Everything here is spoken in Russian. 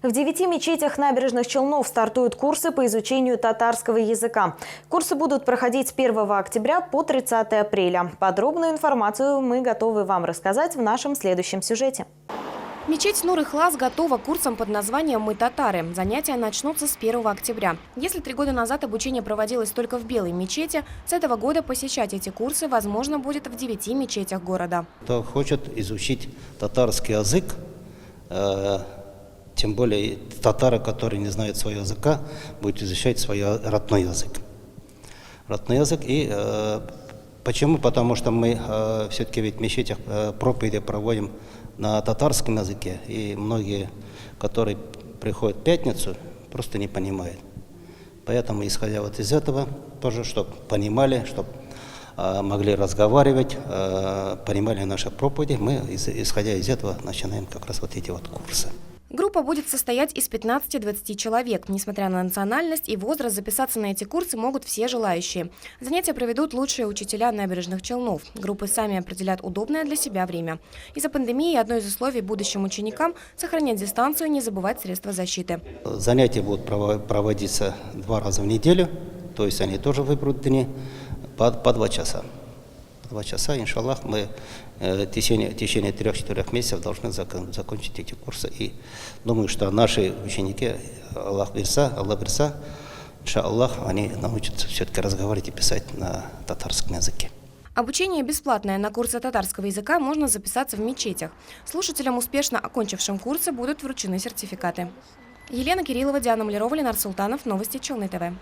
В 9 мечетях набережных Челнов стартуют курсы по изучению татарского языка. Курсы будут проходить с 1 октября по 30 апреля. Подробную информацию мы готовы вам рассказать в нашем следующем сюжете. Мечеть Нур-Ихлас готова к курсам под названием «Мы татары». Занятия начнутся с 1 октября. Если 3 года назад обучение проводилось только в Белой мечети, с этого года посещать эти курсы возможно будет в 9 мечетях города. Кто хочет изучить татарский язык, тем более татары, которые не знают своего языка, будут изучать свой родной язык. Родной язык. И почему? Потому что мы все-таки ведь в мечетях проповеди проводим на татарском языке. И многие, которые приходят в пятницу, просто не понимают. Поэтому, исходя вот из этого, тоже, чтобы понимали, чтобы могли разговаривать, понимали наши проповеди, мы, исходя из этого, начинаем как раз вот эти вот курсы. Группа будет состоять из 15-20 человек. Несмотря на национальность и возраст, записаться на эти курсы могут все желающие. Занятия проведут лучшие учителя набережных Челнов. Группы сами определят удобное для себя время. Из-за пандемии одно из условий будущим ученикам – сохранять дистанцию и не забывать средства защиты. Занятия будут проводиться 2 раза в неделю, то есть они тоже выберут дни по 2 часа. 2 часа, иншаллах, мы в течение 3-4 месяцев должны закончить эти курсы. И думаю, что наши ученики, Аллах бирса, иншаллах, они научатся все-таки разговаривать и писать на татарском языке. Обучение бесплатное. На курсы татарского языка можно записаться в мечетях. Слушателям, успешно окончившим курсы, будут вручены сертификаты. Елена Кириллова, Диана Малярова, Ленар Султанов. Новости Челны ТВ.